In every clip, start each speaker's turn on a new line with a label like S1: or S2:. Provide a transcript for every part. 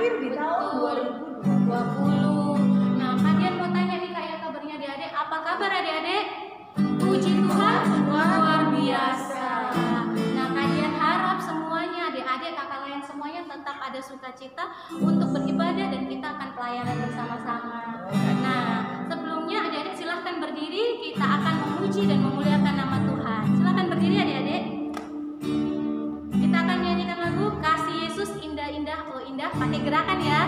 S1: berakhir di tahun 2020.
S2: Nah, kalian mau tanya nih kayak kabarnya adik-adik, apa kabar adik-adik? Puji Tuhan, luar biasa. Nah, kalian harap semuanya adik-adik, kakak lain semuanya tetap ada sukacita untuk beribadah dan kita akan pelayanan bersama-sama. Nah, sebelumnya adik-adik silahkan berdiri, kita akan memuji dan memuliakan nama Tuhan. Silahkan berdiri adik-adik. Kita akan menyanyikan lagu Kasih Yesus Indah-Indah Oh Indah, pakai gerakan ya.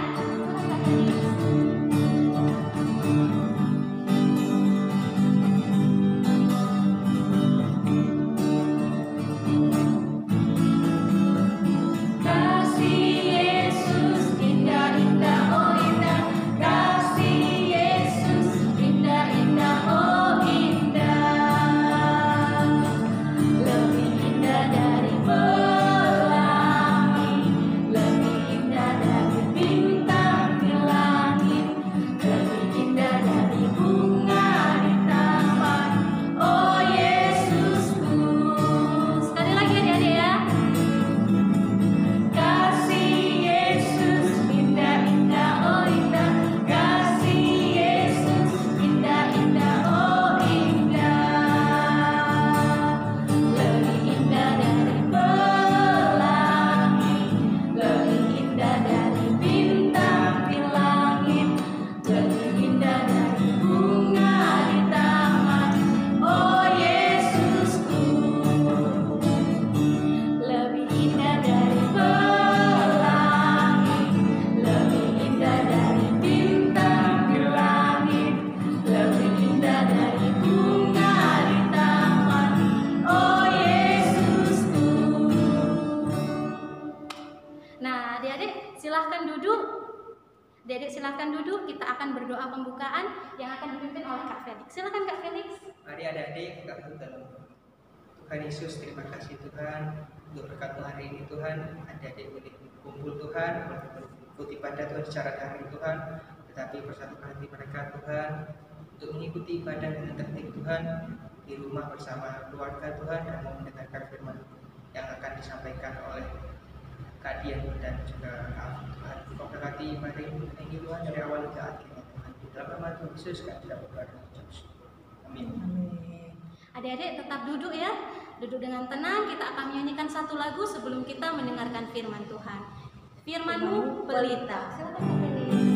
S2: Silahkan duduk, kita akan berdoa pembukaan yang akan dipimpin oleh Kak Felix. Silahkan Kak Felix.
S3: Mari adik-adik kita dalam Tuhan Yesus, terima kasih Tuhan untuk berkat hari ini Tuhan. Adik-adik boleh kumpul Tuhan, mengikuti ibadah Tuhan secara daring Tuhan, tetapi persatukan hati mereka Tuhan untuk mengikuti ibadah dengan tertib Tuhan di rumah bersama keluarga Tuhan dan mau mendengarkan firman yang akan disampaikan oleh Kak Dian dan juga Kak Tuhan. Kau berkati mari ini Tuhan dari awal hingga akhirnya Tuhan. Di dalam nama Tuhan Yesus kami sudah berdoa. Amin.
S2: Adik-adik tetap duduk ya. Duduk dengan tenang, kita akan menyanyikan satu lagu sebelum kita mendengarkan firman Tuhan. Firman-Mu pelita. Silakan Kak Felix.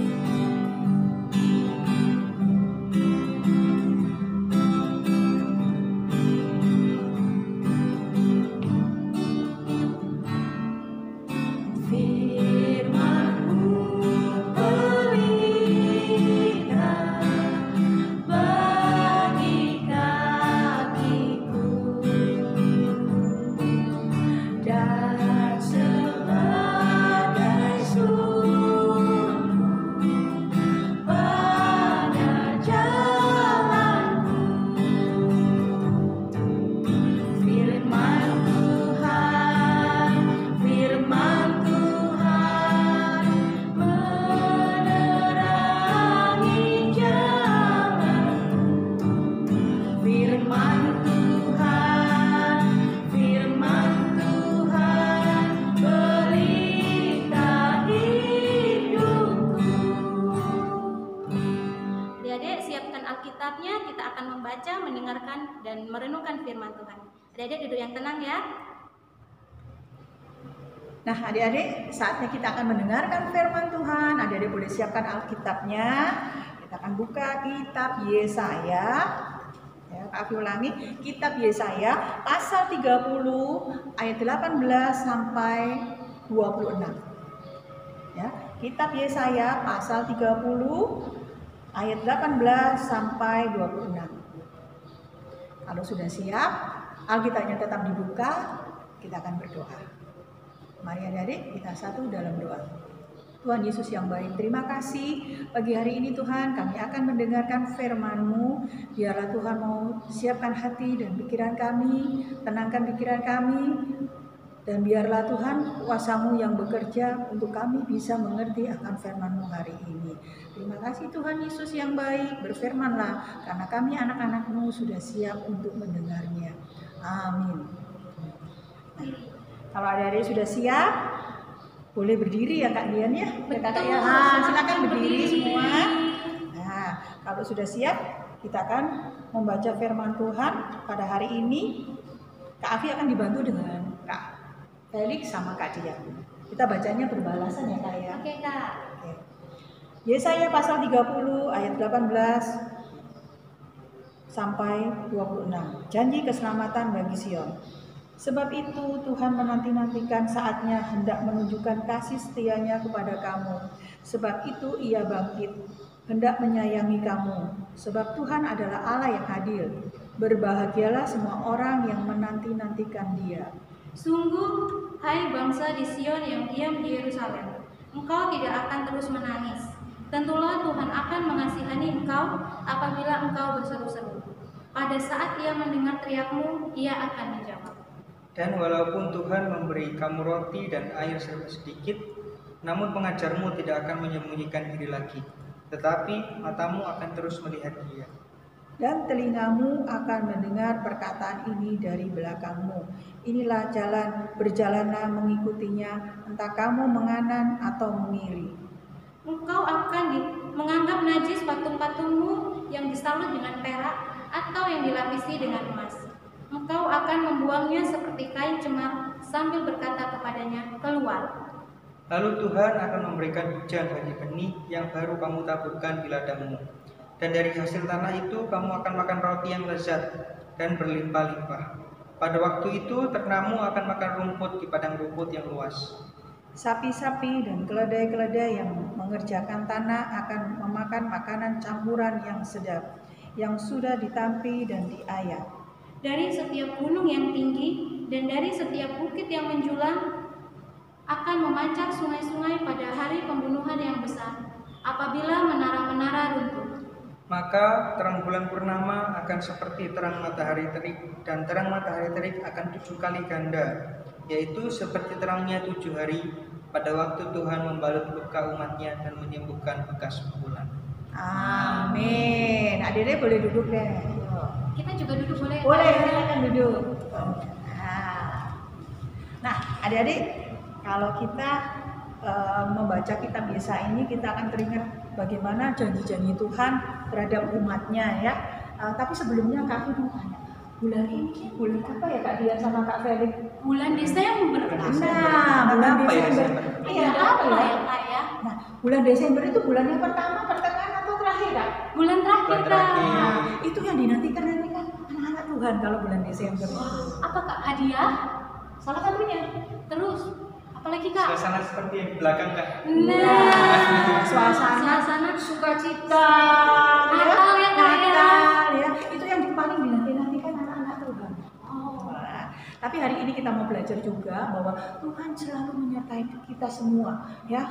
S2: Kita akan membaca, mendengarkan, dan merenungkan firman Tuhan. Adik-adik duduk yang tenang ya.
S1: Nah adik-adik, saatnya kita akan mendengarkan firman Tuhan. Adik-adik boleh siapkan Alkitabnya. Kita akan buka kitab Yesaya. Ya, Kak ulangi, kitab Yesaya pasal 30 ayat 18 sampai 26. Ya, kitab Yesaya pasal 30 ayat 18 sampai 26. Kalau sudah siap, Alkitabnya tetap dibuka, kita akan berdoa. Mari adik-adik kita satu dalam doa. Tuhan Yesus yang baik, terima kasih pagi hari ini Tuhan kami akan mendengarkan firman-Mu. Biarlah Tuhan mau siapkan hati dan pikiran kami, tenangkan pikiran kami, dan biarlah Tuhan kuasa-Mu yang bekerja untuk kami bisa mengerti akan firman-Mu hari ini. Terima kasih Tuhan Yesus yang baik, berfirmanlah karena kami anak-anak-Mu sudah siap untuk mendengarnya. Amin. Kalau adik-adik sudah siap, Boleh berdiri ya Kak Dian ya? Ya, Kakak ya.
S2: Betul,
S1: Silakan berdiri semua.
S2: berdiri.
S1: Nah, kalau sudah siap, kita akan membaca firman Tuhan pada hari ini. Kak Afi akan dibantu dengan Kak Felix sama Kak Dian. Kita bacanya berbalasan ya Kak ya.
S2: Oke Kak.
S1: Oke. Yesaya pasal 30 ayat 18 sampai 26. Janji keselamatan bagi Sion. Sebab itu Tuhan menanti-nantikan saatnya hendak menunjukkan kasih setianya kepada kamu. Sebab itu ia bangkit, hendak menyayangi kamu. Sebab Tuhan adalah Allah yang adil. Berbahagialah semua orang yang menanti-nantikan Dia.
S2: Sungguh, hai bangsa di Sion yang diam di Yerusalem, engkau tidak akan terus menangis. Tentulah Tuhan akan mengasihani engkau apabila engkau berseru-seru. Pada saat ia mendengar teriakmu, ia akan menjawab.
S3: Dan walaupun Tuhan memberi kamu roti dan air serba sedikit, namun pengajarmu tidak akan menyembunyikan diri lagi, tetapi matamu akan terus melihat Dia.
S1: Dan telingamu akan mendengar perkataan ini dari belakangmu. Inilah jalan, berjalanlah mengikutinya, entah kamu menganan atau mengiri.
S2: Engkau akan menganggap najis patung-patungmu yang disalut dengan perak atau yang dilapisi dengan emas. Engkau akan membuangnya seperti kain cemar sambil berkata kepadanya, keluar.
S3: Lalu Tuhan akan memberikan hujan bagi benih yang baru kamu taburkan di ladangmu. Dan dari hasil tanah itu kamu akan makan roti yang lezat dan berlimpah-limpah. Pada waktu itu ternamu akan makan rumput di padang rumput yang luas.
S1: Sapi-sapi dan keledai-keledai yang mengerjakan tanah akan memakan makanan campuran yang sedap, yang sudah ditampi dan diayak.
S2: Dari setiap gunung yang tinggi dan dari setiap bukit yang menjulang akan memancar sungai-sungai pada hari pembunuhan yang besar, apabila menara-menara runtuh.
S3: Maka terang bulan purnama akan seperti terang matahari terik, dan terang matahari terik akan 7 kali ganda, yaitu seperti terangnya 7 hari pada waktu Tuhan membalut luka umatnya dan menyembuhkan bekas pukulan.
S1: Amin. Adik-adik boleh duduk deh.
S2: Kita juga duduk boleh?
S1: Boleh, silakan duduk. Nah, adik-adik, kalau kita membaca kitab Yesaya ini, kita akan teringat bagaimana janji-janji Tuhan terhadap umatnya ya. Tapi sebelumnya Kak Fi mau tanya, bulan ini bulan apa ya Kak Dian sama Kak Felix?
S2: Bulan Desember.
S1: Nah, bulan
S3: Apa ya
S1: Desember.
S3: Desember?
S1: Iya,
S2: apa
S1: apa ya?
S2: ya Kak ya?
S1: Nah, bulan Desember itu bulan yang pertama, pertengahan atau terakhir Kak?
S2: Bulan terakhir
S3: Bulan
S2: Kak.
S3: terakhir.
S1: Nah, itu yang dinantikan anak-anak Tuhan kalau bulan Desember itu.
S2: Apa Kak? Hadiah?
S1: Salah satunya.
S2: Terus apalagi Kak?
S3: Suasana seperti yang di belakang, Kak.
S1: Nah, suasana sukacita,
S2: Natal ya, Kak, ya.
S1: Natal ya. Itu yang paling dinanti-nantikan anak-anak Tuhan.
S2: Oh.
S1: Nah, tapi hari ini kita mau belajar juga bahwa Tuhan selalu menyertai kita semua ya.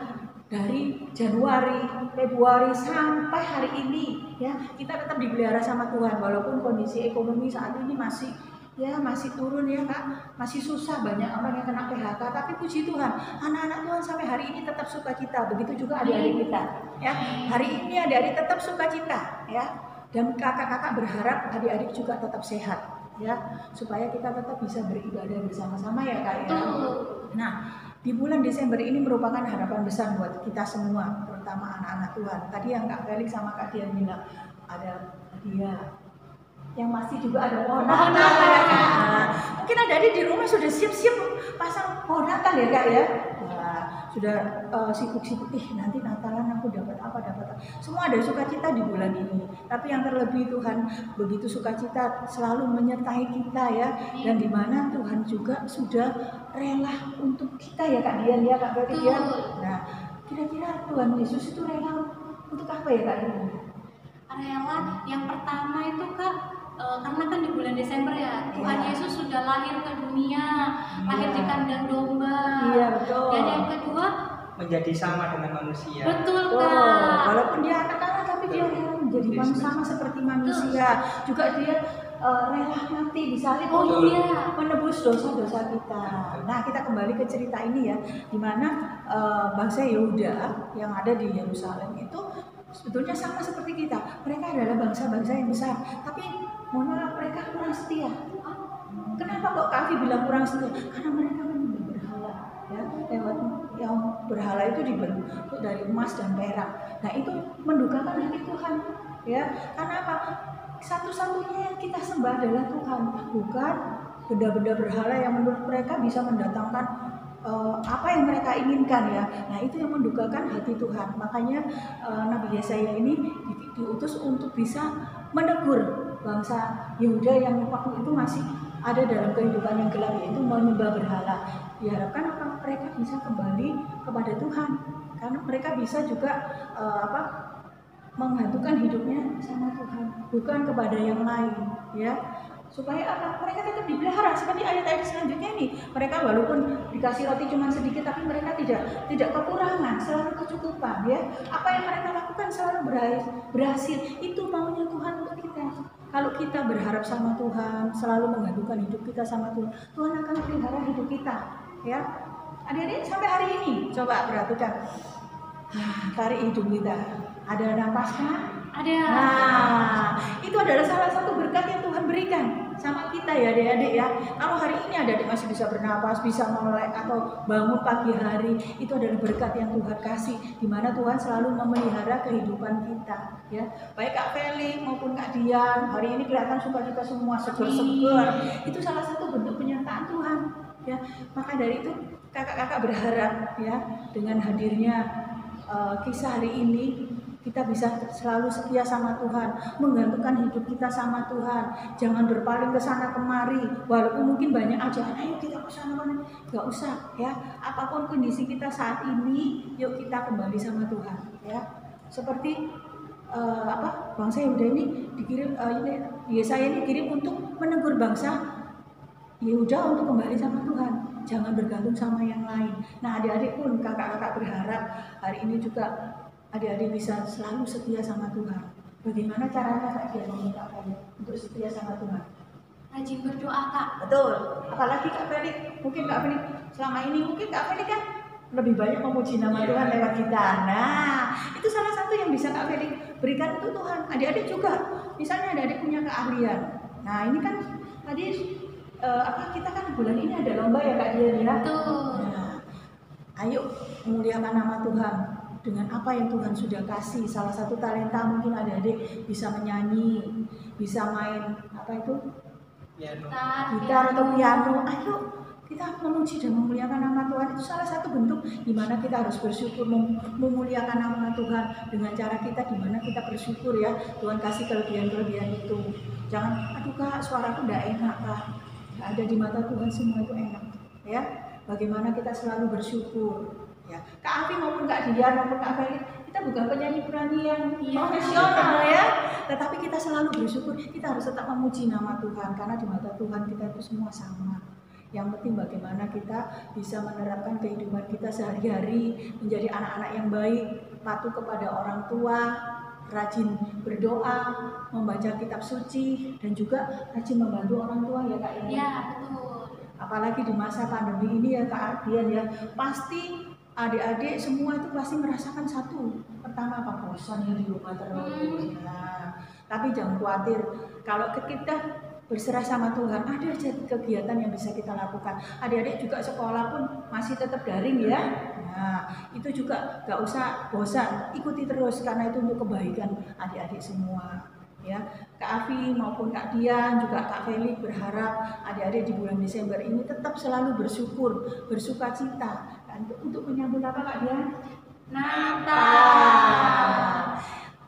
S1: Dari Januari, Februari sampai hari ini ya, kita tetap dipelihara sama Tuhan walaupun kondisi ekonomi saat ini masih turun ya Kak, masih susah, banyak orang yang kena PHK, tapi puji Tuhan anak-anak Tuhan sampai hari ini tetap sukacita. Begitu juga adik-adik kita ya, hari ini adik-adik tetap sukacita ya, dan kakak-kakak berharap adik-adik juga tetap sehat ya, supaya kita tetap bisa beribadah bersama-sama ya Kak ya. Nah, di bulan Desember ini merupakan harapan besar buat kita semua, terutama anak-anak Tuhan. Tadi yang Kak Felix sama Kak Dian bilang ada hadiah, yang masih juga ada pohon Natal ya Kak. Nah, mungkin adik-adik di rumah sudah siap-siap pasang pohon Natal ya Kak ya. Nah, sudah sibuk-sibuk, nanti Natalan aku dapat apa. Semua ada sukacita di bulan ini. Tapi yang terlebih Tuhan begitu sukacita selalu menyertai kita ya. Dan di mana Tuhan juga sudah rela untuk kita ya Kak Dian ya Kak Felix ya. Nah, kira-kira Tuhan Yesus itu rela untuk apa ya Kak Dian?
S2: Rela yang pertama itu Kak, karena kan di bulan Desember ya, Tuhan Yesus sudah lahir ke dunia, lahir di kandang domba.
S1: Iya betul.
S2: Dan yang kedua
S3: Menjadi sama dengan manusia.
S2: betul
S1: Tuh,
S2: Kak.
S1: walaupun dia anak Allah tapi dia rela menjadi sama seperti manusia. Juga dia rela mati disalib
S2: Oh
S1: untuk
S2: iya.
S1: menebus dosa-dosa kita. Nah, kita kembali ke cerita ini ya, di mana bangsa Yehuda yang ada di Yerusalem itu sebetulnya sama seperti kita. Mereka adalah bangsa-bangsa yang besar, tapi mohon maaf mereka kurang setia. Kenapa kok Kak Afi bilang kurang setia? Karena mereka menyembah berhala ya, lewat yang berhala itu dibentuk dari emas dan perak. Nah itu mendukakan hati Tuhan, ya. Karena apa? Satu-satunya yang kita sembah adalah Tuhan, bukan benda-benda berhala yang menurut mereka bisa mendatangkan apa yang mereka inginkan, ya. Nah itu yang mendukakan hati Tuhan. Makanya Nabi Yesaya ini diutus untuk bisa menegur bangsa Yehuda yang waktu itu masih ada dalam kehidupan yang gelap, yaitu menyembah berhala. Diharapkan apa? Mereka bisa kembali kepada Tuhan, karena mereka bisa juga menggantungkan hidupnya sama Tuhan, bukan kepada yang lain, ya. Supaya apa? Mereka tetap dipelihara seperti ayat-ayat selanjutnya ini. Mereka walaupun dikasih roti cuma sedikit, tapi mereka tidak kekurangan, selalu kecukupan, ya. Apa yang mereka lakukan selalu berhasil. Itu maunya Tuhan untuk kita. Kalau kita berharap sama Tuhan, selalu menggantungkan hidup kita sama Tuhan, Tuhan akan pelihara hidup kita, ya. Adik-adik sampai hari ini coba perhatikan, tarik hidung kita, ada napas kan?
S2: Ada.
S1: Nah, itu adalah salah satu berkat yang Tuhan berikan sama kita, ya adik-adik, ya. Kalau hari ini adik-adik masih bisa bernapas, bisa melek atau bangun pagi hari, itu adalah berkat yang Tuhan kasih, di mana Tuhan selalu memelihara kehidupan kita, ya. Baik Kak Feli maupun Kak Dian, hari ini kelihatan sukacita semua, seger-seger. Itu salah satu bentuk penyertaan Tuhan, ya. Maka dari itu kakak-kakak berharap, ya, dengan hadirnya kisah hari ini, kita bisa selalu setia sama Tuhan, menggantungkan hidup kita sama Tuhan. Jangan berpaling ke sana kemari, walaupun mungkin banyak ajakan, ayo kita ke sana mana, nggak usah, ya. Apapun kondisi kita saat ini, yuk kita kembali sama Tuhan, ya. Seperti bangsa Yehuda ini dikirim, Yesaya ini dikirim untuk menegur bangsa Yehuda untuk kembali sama Tuhan. Jangan bergantung sama yang lain. Nah adik-adik pun, kakak-kakak berharap hari ini juga adik-adik bisa selalu setia sama Tuhan. Bagaimana caranya Kak Dian meminta untuk setia sama Tuhan?
S2: Rajin berdoa, Kak.
S1: Betul. Apalagi Kak Feli, mungkin Kak Feli selama ini mungkin Kak Feli kan lebih banyak memuji nama Tuhan lewat kita. Nah, itu salah satu yang bisa Kak Feli berikan untuk Tuhan. Adik-adik juga, misalnya adik-adik punya keahlian. Nah, ini kan tadi kita kan bulan ini ada lomba ya Kak Dian, ya.
S2: Betul.
S1: Nah, ayo muliakan nama Tuhan dengan apa yang Tuhan sudah kasih. Salah satu talenta mungkin adik-adik bisa menyanyi, bisa main gitar atau piano. Ayo kita memuji dan memuliakan nama Tuhan. Itu salah satu bentuk di mana kita harus bersyukur, memuliakan nama Tuhan dengan cara kita, di mana kita bersyukur, ya. Tuhan kasih kelebihan-kelebihan itu. Jangan, aduh Kak, suaraku enggak enak Kak. Ada di mata Tuhan semua itu enak, ya. Bagaimana kita selalu bersyukur, ya. Kak Afi maupun Kak Dian maupun Kak Feli, kita bukan penyanyi berani yang profesional, ya. Tetapi kita selalu bersyukur. Kita harus tetap memuji nama Tuhan, karena di mata Tuhan kita itu semua sama. Yang penting bagaimana kita bisa menerapkan kehidupan kita sehari-hari, menjadi anak-anak yang baik, patuh kepada orang tua, rajin berdoa, membaca kitab suci, dan juga rajin membantu orang tua, ya Kak.
S2: Ya, betul.
S1: Apalagi di masa pandemi ini, ya Kak Dian, ya. Pasti adik-adik semua itu pasti merasakan satu. Pertama apa? Bosan ya di rumah terus. Nah, tapi jangan khawatir. Kalau kita berserah sama Tuhan, ada aja kegiatan yang bisa kita lakukan. Adik-adik juga sekolah pun masih tetap daring, ya. Nah, itu juga gak usah bosan, ikuti terus, karena itu untuk kebaikan adik-adik semua, ya. Kak Afi maupun Kak Dian, juga Kak Feli berharap adik-adik di bulan Desember ini tetap selalu bersyukur, bersukacita, dan untuk menyambut apa Kak Dian?
S2: Natal.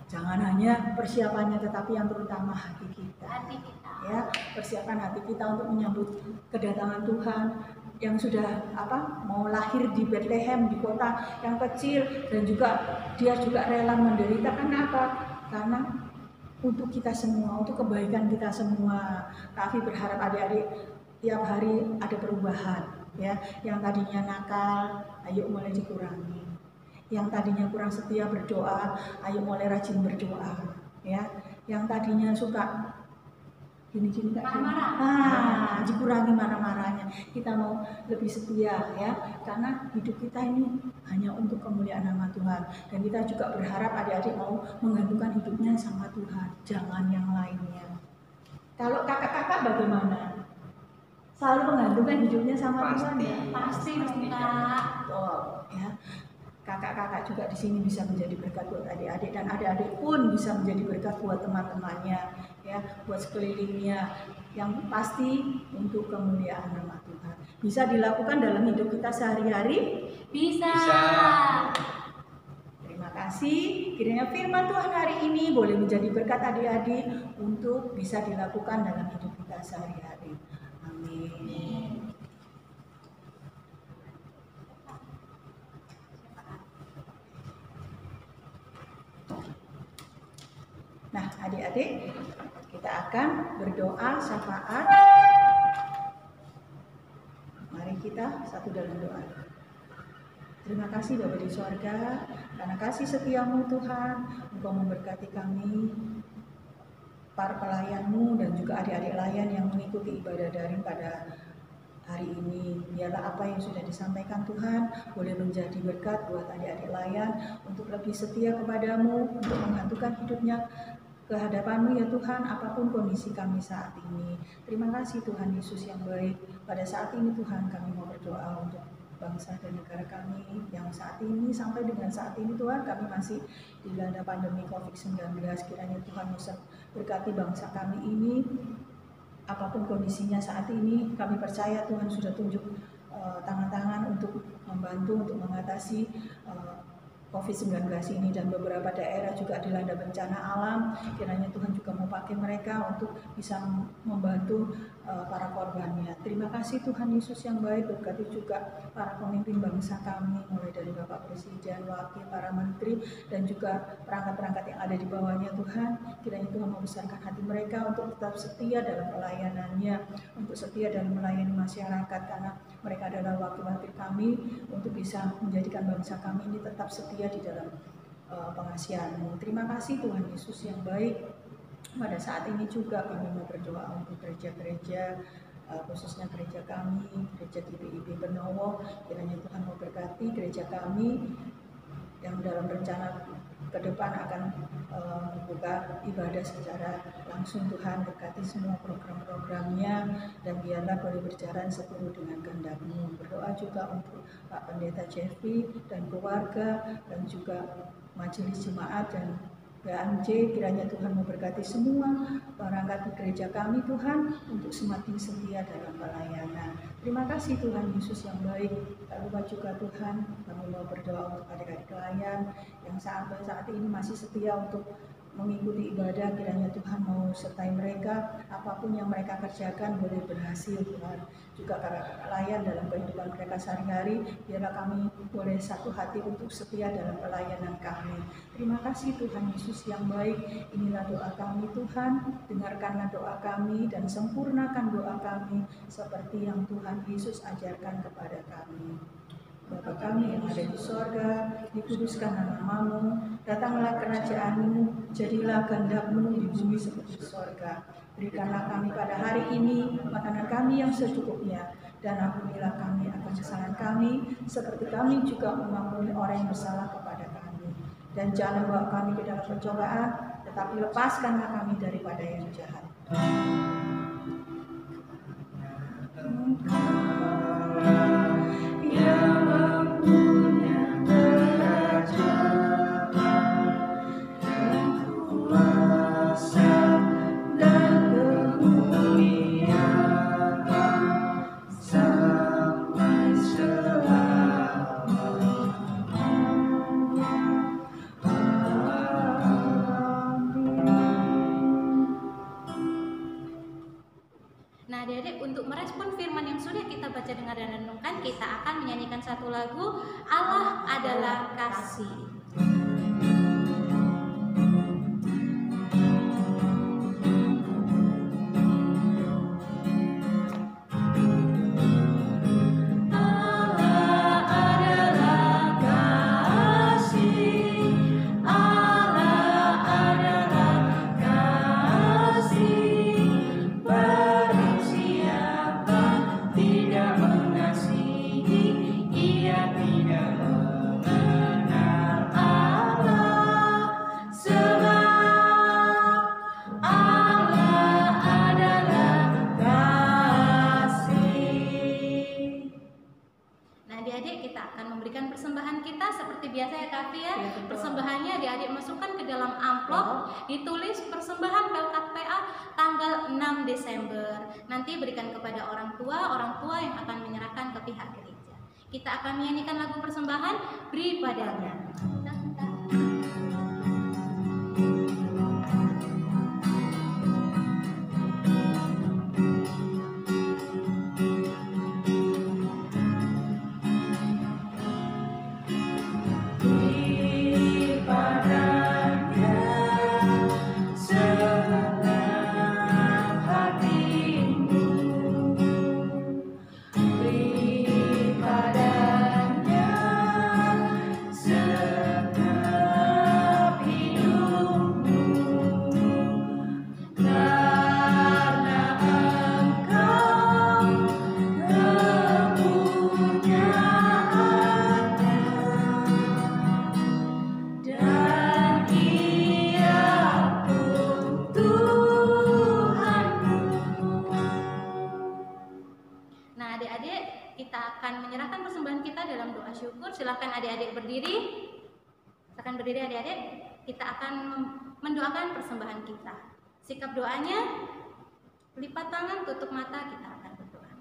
S1: Jangan hanya persiapannya, tetapi yang terutama hati kita.
S2: Hati kita.
S1: Ya, persiapan hati kita untuk menyambut kedatangan Tuhan yang sudah mau lahir di Bethlehem, di kota yang kecil, dan juga dia juga rela menderita. Karena apa? Karena untuk kita semua, untuk kebaikan kita semua. Kak Afi berharap adik-adik tiap hari ada perubahan, ya. Yang tadinya nakal, ayo mulai dikurangi. Yang tadinya kurang setia berdoa, ayo mulai rajin berdoa, ya. Yang tadinya suka gini-gini Kak, dikurangi marah-marahnya. Kita mau lebih setia, ya, karena hidup kita ini hanya untuk kemuliaan nama Tuhan. Dan kita juga berharap adik-adik mau menggantungkan hidupnya sama Tuhan, jangan yang lainnya. Kalau kakak-kakak bagaimana? Selalu menggantungkan hidupnya sama Tuhan, ya?
S2: Pasti dong Kak.
S1: tol ya. Kakak-kakak juga di sini bisa menjadi berkat buat adik-adik, dan adik-adik pun bisa menjadi berkat buat teman-temannya ya, buat sekelilingnya, yang pasti untuk kemuliaan nama Tuhan. Bisa dilakukan dalam hidup kita sehari-hari?
S2: Bisa.
S1: Terima kasih. Kiranya firman Tuhan hari ini boleh menjadi berkat adik-adik untuk bisa dilakukan dalam hidup kita sehari-hari. Amin. Nah, adik-adik, kita akan berdoa syafaat. Mari kita satu dalam doa. Terima kasih Bapa di sorga, karena kasih setiamu Tuhan, Engkau memberkati kami, para pelayanmu dan juga adik-adik layan yang mengikuti ibadah daring pada hari ini. Biarlah apa yang sudah disampaikan Tuhan boleh menjadi berkat buat adik-adik layan untuk lebih setia kepadamu, untuk menggantungkan hidupnya ke hadapanmu ya Tuhan, apapun kondisi kami saat ini. Terima kasih Tuhan Yesus yang baik. Pada saat ini Tuhan, kami mau berdoa untuk bangsa dan negara kami yang saat ini, sampai dengan saat ini Tuhan, kami masih dilanda pandemi COVID-19. Kiranya Tuhan berkati bangsa kami ini, apapun kondisinya saat ini. Kami percaya Tuhan sudah tunjuk tangan-tangan untuk membantu, untuk mengatasi COVID-19 ini, dan beberapa daerah juga dilanda bencana alam. Kiranya Tuhan juga mau pakai mereka untuk bisa membantu para korbannya. Terima kasih Tuhan Yesus yang baik. Berkati juga para pemimpin bangsa kami, mulai dari Bapak Presiden, Wakil, para menteri, dan juga perangkat-perangkat yang ada di bawahnya Tuhan. Kiranya Tuhan membesarkan hati mereka untuk tetap setia dalam pelayanannya, untuk setia dalam melayani masyarakat, karena mereka adalah wakil-wakil kami untuk bisa menjadikan bangsa kami ini tetap setia di dalam pengasihan-Mu. Terima kasih Tuhan Yesus yang baik. Pada saat ini juga kami mau berdoa untuk gereja-gereja, khususnya gereja kami, gereja GPIB Benowo. Kiranya Tuhan mau berkati gereja kami yang dalam rencana ke depan akan membuka ibadah secara langsung. Tuhan berkati semua program-programnya, dan biarlah boleh berjalan seturut dengan kehendak-Mu. Berdoa juga untuk Pak Pendeta Jeffrey dan keluarga, dan juga majelis jemaat dan PMJ. Kiranya Tuhan memberkati semua perangkat gereja kami Tuhan, untuk semakin setia dalam pelayanan. Terima kasih Tuhan Yesus yang baik. Tak lupa juga Tuhan, kami mau berdoa untuk adik-adik pelayan yang sampai saat ini masih setia untuk mengikuti ibadah. Kiranya Tuhan mau sertai mereka, apapun yang mereka kerjakan boleh berhasil Tuhan. Juga para pelayan dalam kehidupan mereka sehari-hari, biarlah kami boleh satu hati untuk setia dalam pelayanan kami. Terima kasih Tuhan Yesus yang baik. Inilah doa kami Tuhan, dengarkanlah doa kami dan sempurnakan doa kami seperti yang Tuhan Yesus ajarkan kepada kami. Bapa kami yang ada di sorga, dikuduskan nama-Mu, datanglah kerajaan-Mu, jadilah kehendak-Mu di bumi seperti di sorga. Berikanlah kami pada hari ini makanan kami yang secukupnya, dan ampunilah kami akan kesalahan kami, seperti kami juga mengampuni orang yang bersalah kepada kami. Dan jangan bawa kami ke dalam pencobaan, tetapi lepaskanlah kami daripada yang jahat.
S2: Nah, adik-adik, untuk merespon firman yang sudah kita baca, dengar, dan renungkan, kita akan menyanyikan satu lagu, Allah Adalah Kasih.
S4: Ia tidak mengenal Allah.
S2: kita seperti biasa ya Kak Afi ya.
S1: Iya, betul.
S2: Persembahannya adik-adik masukkan ke dalam amplop, ditulis persembahan Pelkat PA tanggal 6 Desember. Nanti berikan kepada orang tua yang akan menyerahkan ke pihak gereja. Kita akan menyanyikan lagu persembahan, Beri Padanya. Nah, adik-adik, kita akan menyerahkan persembahan kita dalam doa syukur. Silahkan adik-adik berdiri. Silakan berdiri adik-adik. Kita akan mendoakan persembahan kita. Sikap doanya, lipat tangan, tutup mata, kita akan berdoa.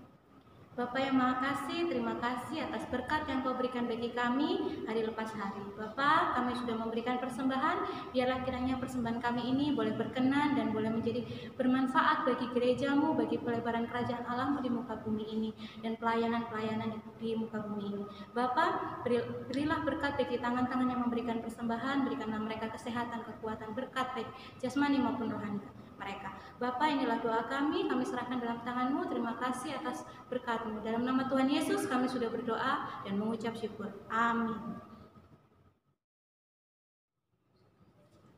S2: Bapa yang Maha Kasih, terima kasih atas berkat yang Kau berikan bagi kami hari lepas hari. Bapa, kami sudah memberikan persembahan, biarlah kiranya persembahan kami ini boleh berkenan dan boleh menjadi bermanfaat bagi gerejamu, bagi pelebaran kerajaan Allah-Mu di muka bumi ini, dan pelayanan-pelayanan di muka bumi ini. Bapa, berilah berkat bagi tangan-tangan yang memberikan persembahan, berikanlah mereka kesehatan, kekuatan, berkat baik jasmani maupun rohani mereka. Bapa, inilah doa kami serahkan dalam tangan-Mu. Terima kasih atas berkat-Mu. Dalam nama Tuhan Yesus kami sudah berdoa dan mengucap syukur. Amin.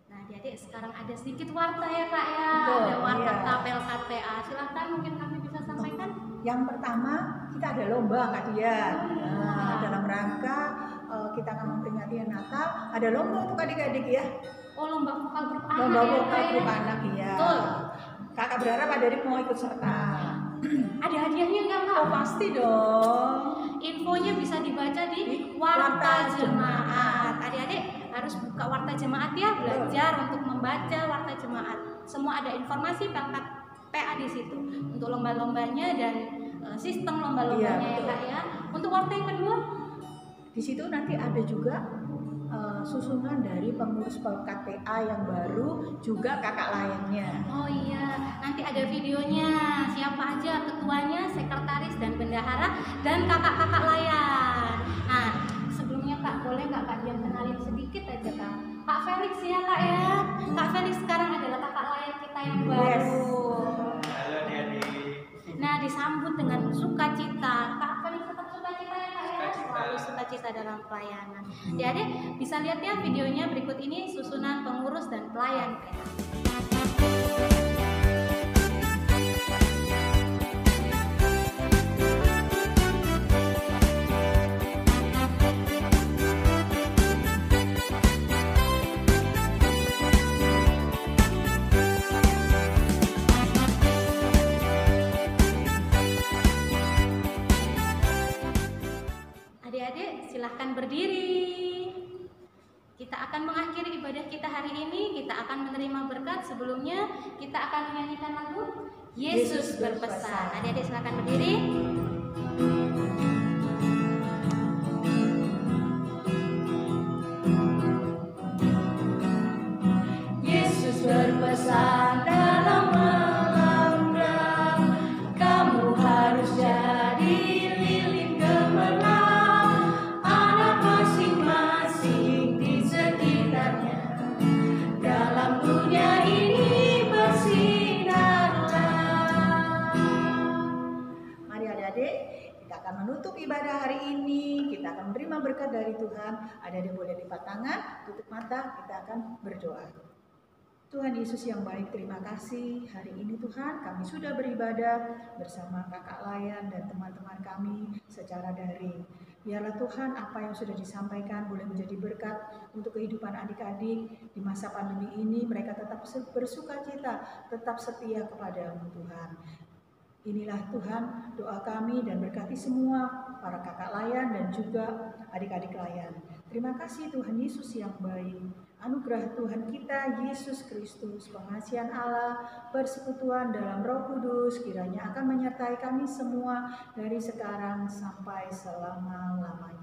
S2: Nah, adik-adik, sekarang ada sedikit warta ya Kak ya.
S1: Betul,
S2: Ada warta
S1: iya.
S2: Pelkat PA. Silahkan mungkin kami bisa sampaikan.
S1: Yang pertama, kita ada lomba Kak Dian. Nah, dalam rangka kita akan memperingati Natal, ada lomba untuk adik-adik ya.
S2: Oh, lomba vokal grup anak.
S1: Lomba
S2: ya,
S1: vokal
S2: Kak, ya?
S1: grup anak ya.
S2: Betul.
S1: Kakak berharap adik-adik mau ikut serta.
S2: Ada hadiahnya nggak Kak?
S1: Oh pasti dong.
S2: Infonya bisa dibaca di Warta Jemaat. Adik-adik harus buka Warta Jemaat ya, belajar untuk membaca Warta Jemaat. Semua ada informasi Pelkat PA di situ untuk lomba-lombanya dan sistem lomba-lombanya
S1: Iya,
S2: ya Kak ya. Untuk warta yang kedua,
S1: Di situ nanti ada juga susunan dari pengurus Pelkat PA yang baru, juga kakak lainnya.
S2: oh iya, nanti ada videonya. Siapa aja ketuanya, sekretaris dan bendahara dan kakak-kakak layan. Nah, sebelumnya Kak, boleh nggak Kak Dian kenalin sedikit aja Kak? Kak Felix ya Kak ya. Kak Felix sekarang adalah kakak layan kita yang baru.
S1: Yes.
S3: Halo adik-adik.
S2: Nah, disambut dengan sukacita. Kak Felix tetap sukacita ya Kak ya.
S3: Sukacita.
S2: Selalu sukacita dalam pelayanan. Adik bisa lihat ya videonya berikut ini, susunan pengurus dan pelayan PA. Adik-adik silahkan berdiri. Kita akan mengakhiri ibadah kita hari ini. Kita akan menerima berkat. Sebelumnya kita akan menyanyikan lagu Yesus berpesan. Adik-adik silahkan berdiri. Yesus berpesan dalam melangkah, kamu harus jadi lilin gemerlap, anak masing-masing di sekitarnya. Dalam dunia ini bersinarlah.
S1: Mari adik-adik, kita akan menutup ibadah hari ini. Kita akan menerima berkat dari Tuhan. Adik-adik boleh lipat tangan, tutup mata, kita akan berdoa. Tuhan Yesus yang baik, terima kasih hari ini Tuhan kami sudah beribadah bersama kakak layan dan teman-teman kami secara daring. Biarlah Tuhan apa yang sudah disampaikan boleh menjadi berkat untuk kehidupan adik-adik di masa pandemi ini. Mereka tetap bersukacita, tetap setia kepada-Mu Tuhan. Inilah Tuhan doa kami dan berkati semua para kakak layan dan juga adik-adik layan. Terima kasih Tuhan Yesus yang baik. Anugerah Tuhan kita Yesus Kristus, pengasihan Allah, persekutuan dalam Roh Kudus kiranya akan menyertai kami semua dari sekarang sampai selama-lamanya.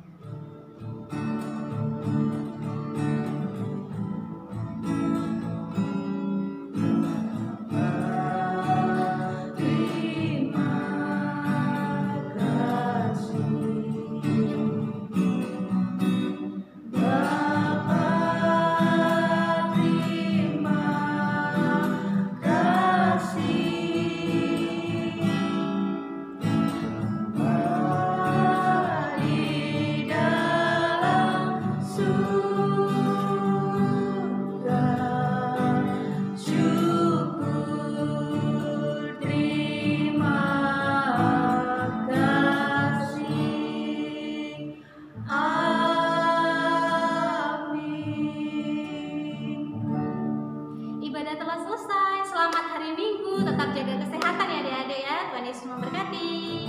S2: Ibadah telah selesai. Selamat hari Minggu. Tetap jaga kesehatan ya adik-adik ya. Tuhan Yesus memberkati.